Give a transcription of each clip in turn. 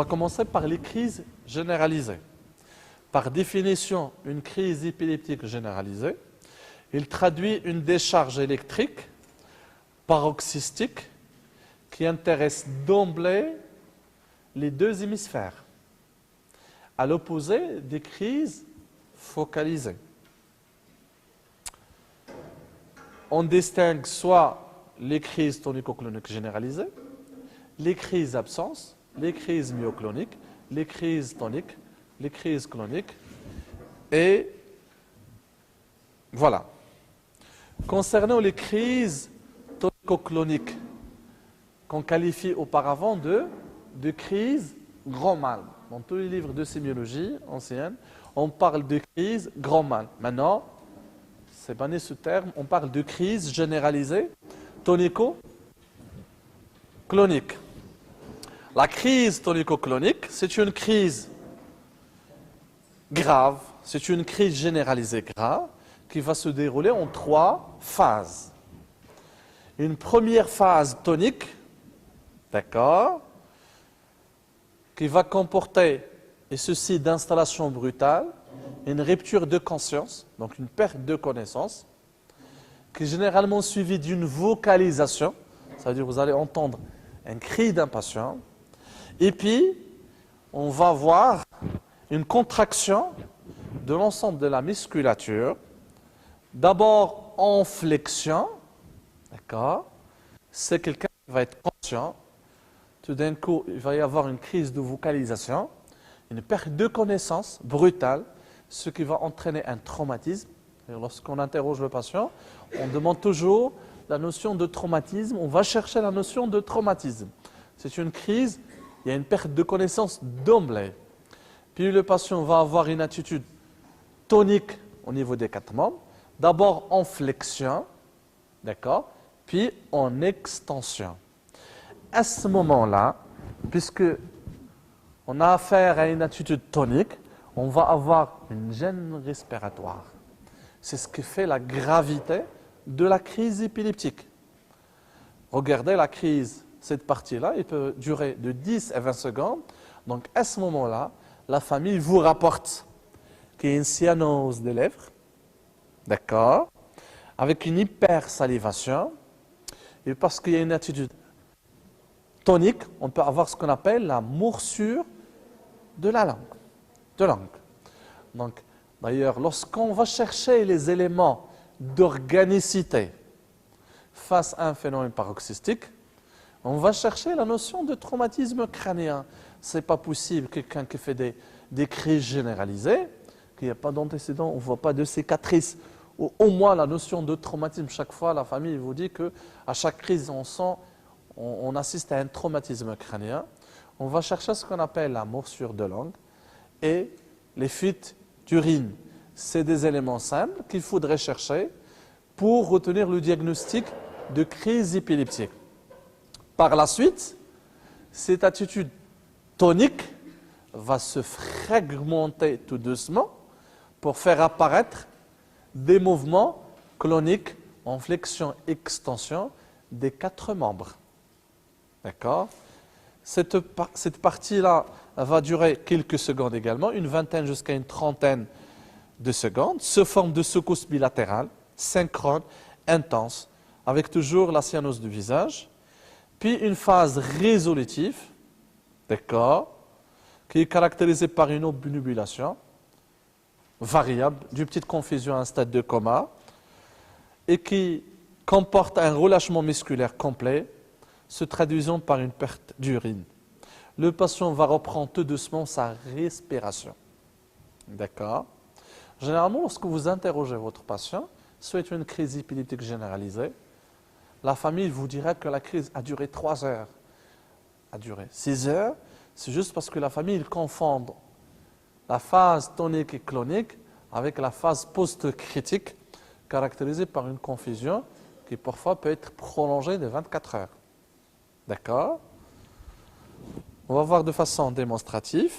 commencer par les crises généralisées. Par définition, une crise épileptique généralisée, il traduit une décharge électrique paroxystique qui intéresse d'emblée les deux hémisphères, à l'opposé des crises focalisées. On distingue soit les crises tonico-cloniques généralisées, les crises absence, les crises myocloniques, les crises toniques, les crises cloniques, et voilà. Concernant les crises tonico-cloniques, qu'on qualifie auparavant de crise grand mal. Dans tous les livres de sémiologie ancienne, on parle de crise grand mal. Maintenant, c'est banni ce terme, on parle de crise généralisée tonico-clonique. La crise tonico-clonique, c'est une crise grave, c'est une crise généralisée grave qui va se dérouler en 3 phases. Une première phase tonique, d'accord, qui va comporter, et ceci d'installation brutale, une rupture de conscience, donc une perte de connaissance, qui est généralement suivie d'une vocalisation, ça veut dire que vous allez entendre un cri d'impatience, et puis on va voir une contraction de l'ensemble de la musculature, d'abord en flexion, d'accord, c'est quelqu'un qui va être conscient, tout d'un coup il va y avoir une crise de vocalisation, une perte de connaissance brutale, ce qui va entraîner un traumatisme. Lorsqu'on interroge le patient, on demande toujours la notion de traumatisme, on va chercher la notion de traumatisme. C'est une crise, il y a une perte de connaissance d'emblée. Puis le patient va avoir une attitude tonique au niveau des 4 membres, d'abord en flexion, d'accord, puis en extension. À ce moment-là, puisque on a affaire à une attitude tonique, on va avoir une gêne respiratoire. C'est ce qui fait la gravité de la crise épileptique. Regardez la crise, cette partie-là, elle peut durer de 10 à 20 secondes. Donc à ce moment-là, la famille vous rapporte qu'il y a une cyanose des lèvres, d'accord, avec une hypersalivation, et parce qu'il y a une attitude tonique, on peut avoir ce qu'on appelle la morsure de la langue. Donc, d'ailleurs, lorsqu'on va chercher les éléments d'organicité face à un phénomène paroxystique, on va chercher la notion de traumatisme crânien. Ce n'est pas possible, quelqu'un qui fait des crises généralisées, qu'il n'y a pas d'antécédent, on ne voit pas de cicatrices, ou au moins la notion de traumatisme. Chaque fois, la famille vous dit qu'à chaque crise, on assiste à un traumatisme crânien. On va chercher ce qu'on appelle la morsure de langue et les fuites d'urine. C'est des éléments simples qu'il faudrait chercher pour retenir le diagnostic de crise épileptique. Par la suite, cette attitude tonique va se fragmenter tout doucement pour faire apparaître des mouvements cloniques en flexion-extension des 4 membres. D'accord ? Cette partie-là va durer quelques secondes également, une vingtaine jusqu'à une trentaine de secondes, sous forme de secousse bilatérale, synchrone, intense, avec toujours la cyanose du visage. Puis une phase résolutive, d'accord, qui est caractérisée par une obnubilation variable, d'une petite confusion à un stade de coma, et qui comporte un relâchement musculaire complet, se traduisant par une perte d'urine. Le patient va reprendre tout doucement sa respiration. D'accord ? Généralement, lorsque vous interrogez votre patient, soit une crise épileptique généralisée, la famille vous dira que la crise a duré 3 heures, a duré 6 heures. C'est juste parce que la famille confond la phase tonique et clonique avec la phase post-critique, caractérisée par une confusion qui parfois peut être prolongée de 24 heures. D'accord ? On va voir de façon démonstrative.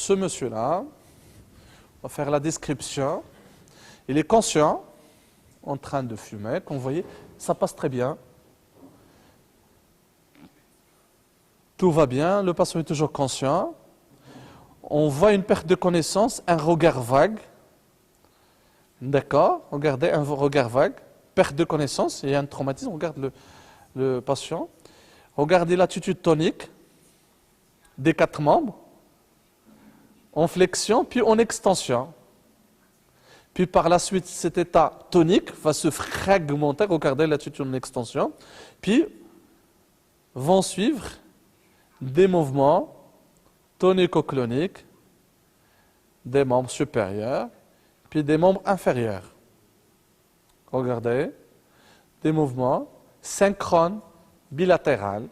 ce monsieur-là, on va faire la description. Il est conscient, en train de fumer, comme vous voyez, ça passe très bien. Tout va bien, le patient est toujours conscient. On voit une perte de connaissance, un regard vague. D'accord, regardez, un regard vague, perte de connaissance, il y a un traumatisme, regarde le patient. Regardez l'attitude tonique des 4 membres, en flexion, puis en extension. Puis par la suite, cet état tonique va se fragmenter, regardez l'attitude en extension, puis vont suivre des mouvements tonico-cloniques des membres supérieurs, puis des membres inférieurs. Regardez, des mouvements synchrones, bilatérales,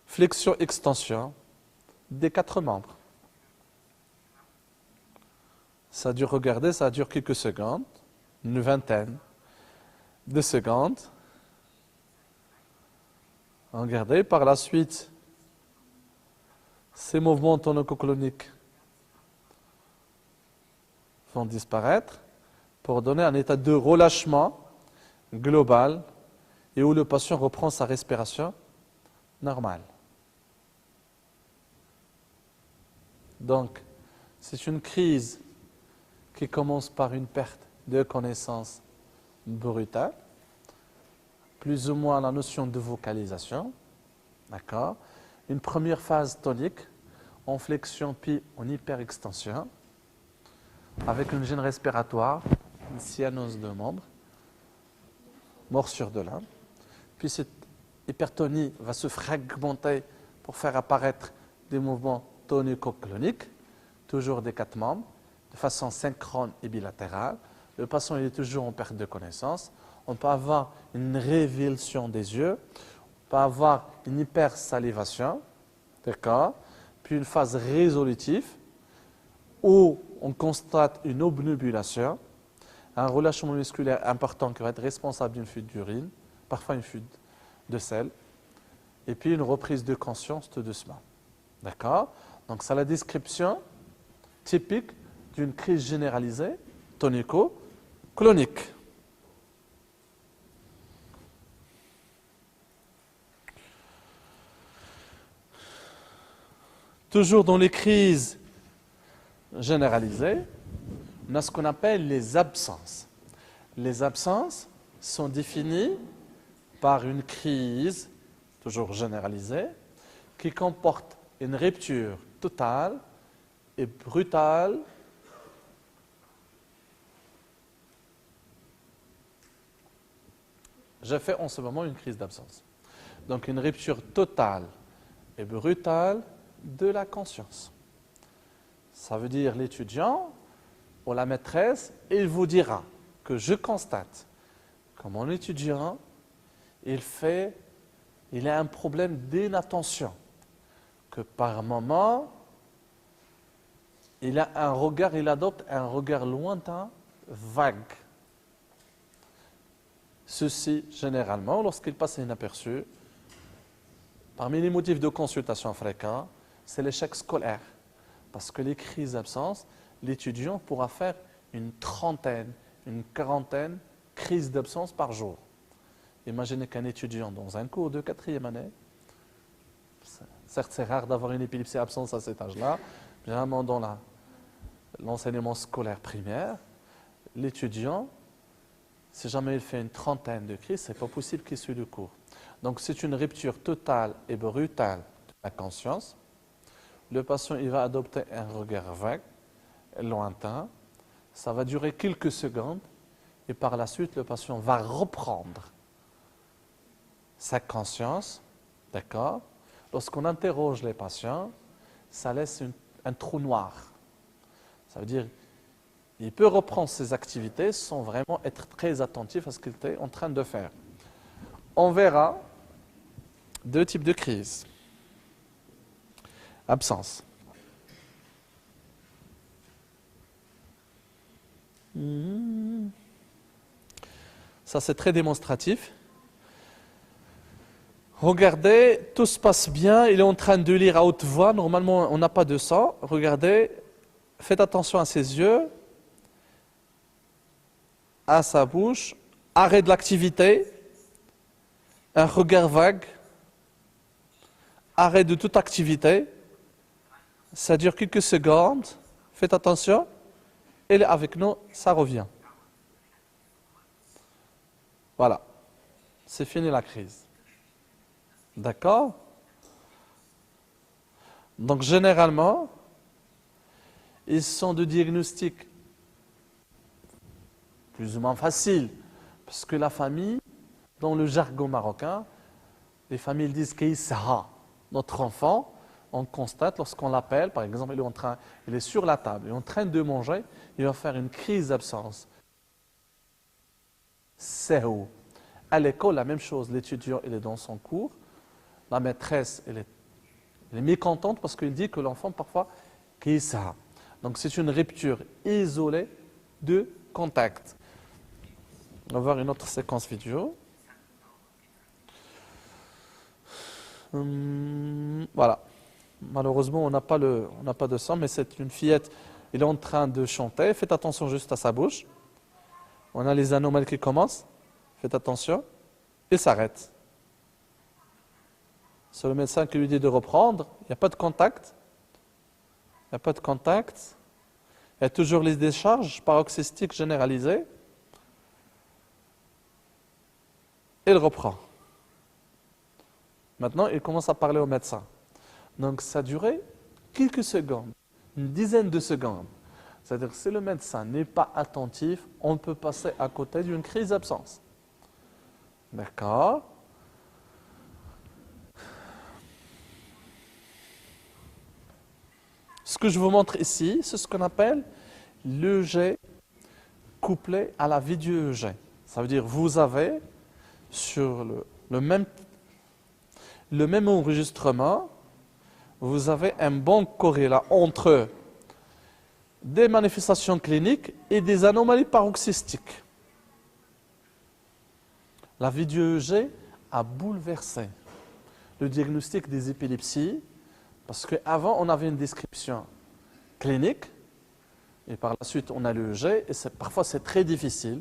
flexion-extension des 4 membres. Ça dure, regardez, ça dure quelques secondes, une vingtaine de secondes. Regardez, par la suite, ces mouvements tonico-cloniques vont disparaître pour donner un état de relâchement global et où le patient reprend sa respiration normale. Donc, c'est une crise qui commence par une perte de connaissance brutale, plus ou moins la notion de vocalisation, d'accord? Une première phase tonique, en flexion puis en hyperextension, avec une gêne respiratoire, une cyanose de membres, morsure de l'âme. Puis cette hypertonie va se fragmenter pour faire apparaître des mouvements tonico-cloniques, toujours des 4 membres, de façon synchrone et bilatérale. Le patient est toujours en perte de connaissance. On peut avoir une révulsion des yeux, on peut avoir une hypersalivation, d'accord? Puis une phase résolutive où on constate une obnubulation, un relâchement musculaire important qui va être responsable d'une fuite d'urine, parfois une fuite de sel, et puis une reprise de conscience tout doucement. D'accord? Donc c'est la description typique d'une crise généralisée tonico-clonique. Toujours dans les crises généralisées, on a ce qu'on appelle les absences. Les absences sont définies par une crise, toujours généralisée, qui comporte une rupture totale et brutale j'ai fait en ce moment une crise d'absence. Donc une rupture totale et brutale de la conscience. Ça veut dire l'étudiant ou la maîtresse, il vous dira que je constate que mon étudiant, il a un problème d'inattention, que par moment, il adopte un regard lointain, vague. Ceci, généralement, lorsqu'il passe inaperçu, parmi les motifs de consultation fréquents, c'est l'échec scolaire. Parce que les crises d'absence, l'étudiant pourra faire une trentaine, une quarantaine crises d'absence par jour. Imaginez qu'un étudiant dans un cours de 4e année, certes c'est rare d'avoir une épilepsie absence à cet âge-là, généralement dans l'enseignement scolaire primaire, l'étudiant, si jamais il fait une trentaine de crises, ce n'est pas possible qu'il suive le cours. Donc c'est une rupture totale et brutale de la conscience. Le patient il va adopter un regard vague, lointain. Ça va durer quelques secondes et par la suite, le patient va reprendre sa conscience. D'accord? Lorsqu'on interroge les patients, ça laisse un trou noir. Ça veut dire il peut reprendre ses activités sans vraiment être très attentif à ce qu'il était en train de faire. On verra 2 types de crises. Absence. Ça, c'est très démonstratif. Regardez, tout se passe bien, il est en train de lire à haute voix, normalement on n'a pas de sang. Regardez, faites attention à ses yeux, à sa bouche, arrêt de l'activité, un regard vague, arrêt de toute activité, ça dure quelques secondes, faites attention, il est avec nous, ça revient. Voilà, c'est fini la crise. D'accord? Donc généralement, ils sont de diagnostic plus ou moins facile, parce que la famille, dans le jargon marocain, les familles disent qu'Issa, notre enfant, on constate lorsqu'on l'appelle, par exemple, il est sur la table, il est en train de manger, il va faire une crise d'absence. C'est où? À l'école, la même chose, l'étudiant, il est dans son cours, la maîtresse, elle est mécontente parce qu'il dit que l'enfant, parfois, qu'Issa. Donc c'est une rupture isolée de contact. On va voir une autre séquence vidéo. Voilà. Malheureusement, on n'a pas de son, mais c'est une fillette. Elle est en train de chanter. Faites attention juste à sa bouche. On a les anomalies qui commencent. Faites attention. Et s'arrête. C'est le médecin qui lui dit de reprendre. Il n'y a pas de contact. Il n'y a pas de contact. Il y a toujours les décharges paroxystiques généralisées. Il reprend. Maintenant, il commence à parler au médecin. Donc, ça a duré quelques secondes, une dizaine de secondes. C'est-à-dire que si le médecin n'est pas attentif, on peut passer à côté d'une crise d'absence. D'accord? Ce que je vous montre ici, c'est ce qu'on appelle l'EEG couplé à la vidéo-EEG. Ça veut dire vous avez sur le même enregistrement, vous avez un bon corrélat entre des manifestations cliniques et des anomalies paroxystiques. La vidéo-EEG a bouleversé le diagnostic des épilepsies parce qu'avant, on avait une description clinique et par la suite, on a l'EEG et parfois, c'est très difficile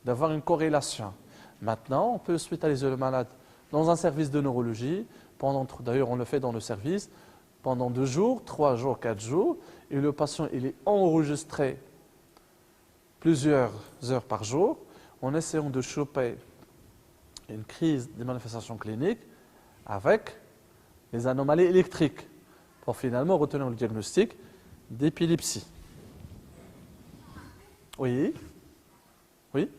d'avoir une corrélation. Maintenant, on peut hospitaliser le malade dans un service de neurologie, d'ailleurs on le fait dans le service, pendant 2 jours, 3 jours, 4 jours, et le patient il est enregistré plusieurs heures par jour, en essayant de choper une crise des manifestations cliniques avec les anomalies électriques, pour finalement retenir le diagnostic d'épilepsie. Oui? Oui?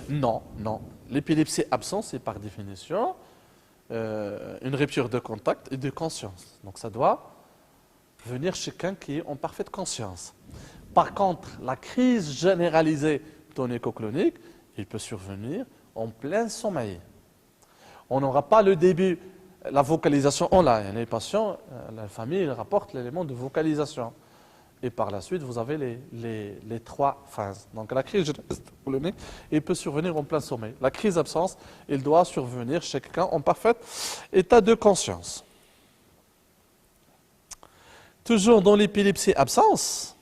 Non, non. L'épilepsie absente, c'est par définition une rupture de contact et de conscience. Donc ça doit venir chez quelqu'un qui est en parfaite conscience. Par contre, la crise généralisée tonico-clonique, il peut survenir en plein sommeil. On n'aura pas le début, la vocalisation, on l'a. Les patients, la famille, ils rapportent l'élément de vocalisation. Et par la suite, vous avez les 3 phases. Donc la crise généralisée, il peut survenir en plein sommeil. La crise d'absence, il doit survenir chez quelqu'un en parfait état de conscience. Toujours dans l'épilepsie absence,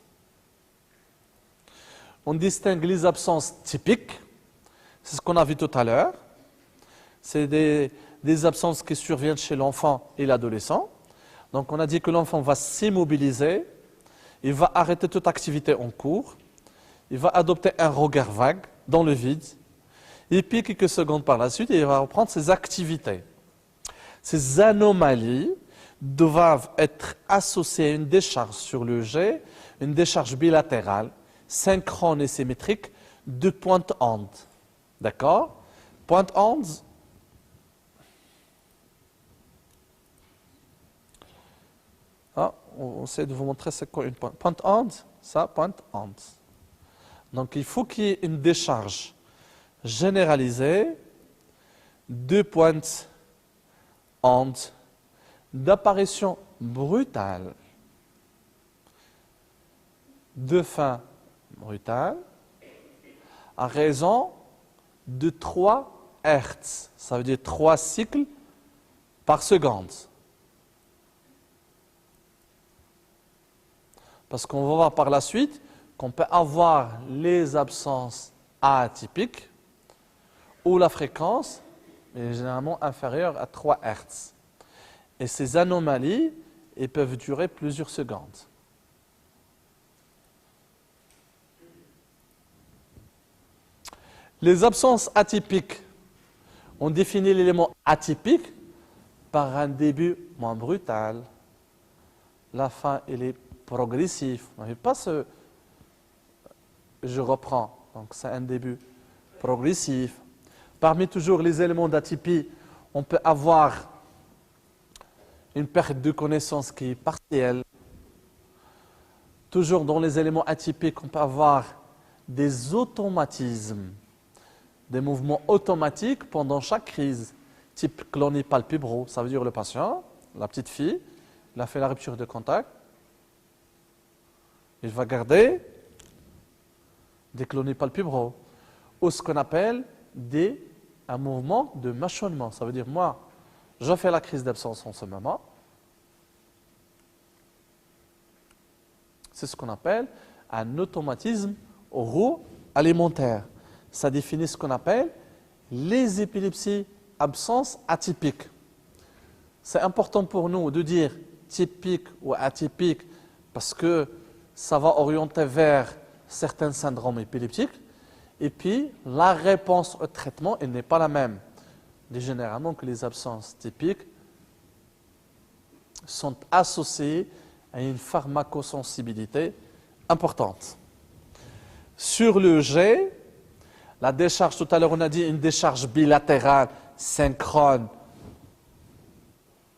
on distingue les absences typiques. C'est ce qu'on a vu tout à l'heure. C'est des absences qui surviennent chez l'enfant et l'adolescent. Donc on a dit que l'enfant va s'immobiliser, il va arrêter toute activité en cours, il va adopter un regard vague dans le vide, et puis quelques secondes par la suite, il va reprendre ses activités. Ces anomalies doivent être associées à une décharge sur le jet, une décharge bilatérale, synchrone et symétrique de pointe-onde. D'accord? Pointe-onde, on essaie de vous montrer c'est quoi une pointe-onde. Ça, pointe-onde. Donc il faut qu'il y ait une décharge généralisée de pointe-onde d'apparition brutale, de fin brutale, à raison de 3 Hertz. Ça veut dire 3 cycles par seconde. Parce qu'on va voir par la suite qu'on peut avoir les absences atypiques où la fréquence est généralement inférieure à 3 Hertz. Et ces anomalies, elles peuvent durer plusieurs secondes. Les absences atypiques, on définit l'élément atypique par un début moins brutal. La fin, elle est progressive. On n'avait pas ce... Je reprends. Donc, c'est un début progressif. Parmi toujours les éléments d'atypie, on peut avoir une perte de connaissance qui est partielle. Toujours dans les éléments atypiques, on peut avoir des automatismes, des mouvements automatiques pendant chaque crise, type clonie palpébro. Ça veut dire le patient, la petite fille, il a fait la rupture de contact, il va garder des clonies palpébro, ou ce qu'on appelle un mouvement de mâchonnement. Ça veut dire, moi, je fais la crise d'absence en ce moment. C'est ce qu'on appelle un automatisme oro-alimentaire. Ça définit ce qu'on appelle les épilepsies absence atypiques. C'est important pour nous de dire typique ou atypique parce que ça va orienter vers certains syndromes épileptiques. Et puis, la réponse au traitement, elle n'est pas la même. Généralement, que les absences typiques sont associées à une pharmacosensibilité importante. Sur le G, la décharge, tout à l'heure on a dit une décharge bilatérale synchrone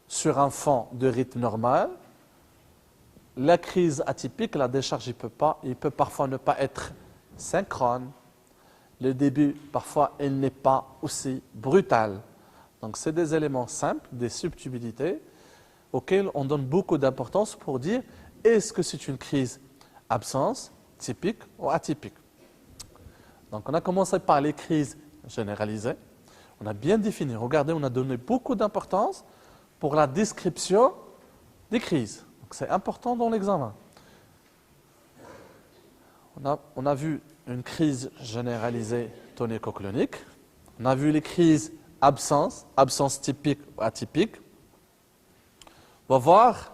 sur un fond de rythme normal. La crise atypique, la décharge, il peut parfois ne pas être synchrone. Le début, parfois, il n'est pas aussi brutal. Donc, c'est des éléments simples, des subtilités, auxquels on donne beaucoup d'importance pour dire est-ce que c'est une crise absence, typique ou atypique. Donc, on a commencé par les crises généralisées. On a bien défini. Regardez, on a donné beaucoup d'importance pour la description des crises. Donc, c'est important dans l'examen. On a vu une crise généralisée tonico-clonique. On a vu les crises absence typique ou atypique. On va voir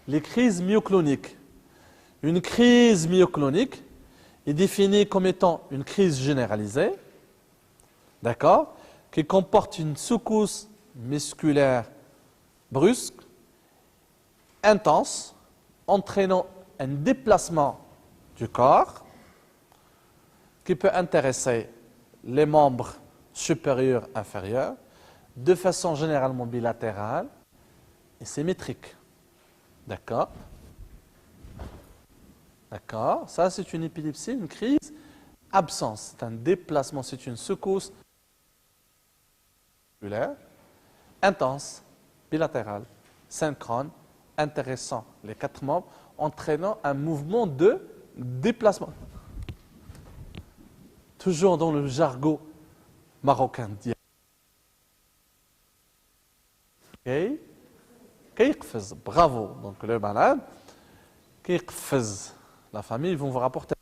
les crises myocloniques. Une crise myoclonique est définie comme étant une crise généralisée, d'accord, qui comporte une secousse musculaire brusque, intense, entraînant un déplacement du corps qui peut intéresser les membres supérieurs et inférieurs de façon généralement bilatérale et symétrique. D'accord? D'accord? Ça, c'est une épilepsie, une crise absence. C'est un déplacement, c'est une secousse musculaire intense, bilatérale, synchrone, intéressant les 4 membres, entraînant un mouvement de déplacement. Toujours dans le jargon marocain. Ok? Kayqfez, bravo. Donc le malade, kayqfez. La famille, ils vont vous rapporter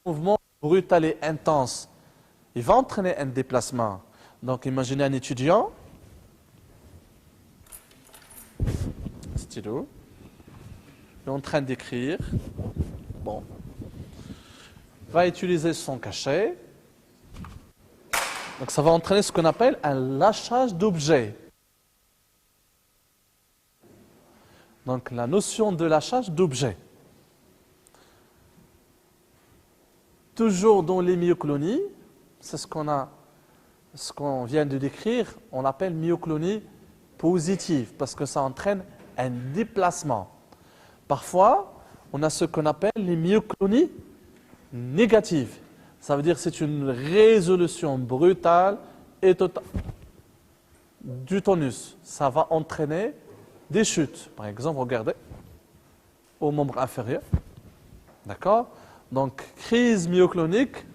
un mouvement brutal et intense. Il va entraîner un déplacement. Donc imaginez un étudiant, stylo, il est en train d'écrire. Bon. Va utiliser son cachet. Donc ça va entraîner ce qu'on appelle un lâchage d'objet. Donc la notion de lâchage d'objet. Toujours dans les myoclonies, c'est ce qu'on vient de décrire, on appelle myoclonie positive parce que ça entraîne un déplacement. Parfois, on a ce qu'on appelle les myoclonies négatives. Ça veut dire que c'est une résolution brutale et totale du tonus. Ça va entraîner des chutes. Par exemple, regardez, au membre inférieur. D'accord? Donc, crise myoclonique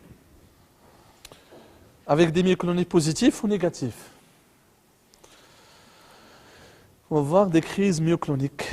avec des myocloniques positifs ou négatifs. On va voir des crises myocloniques.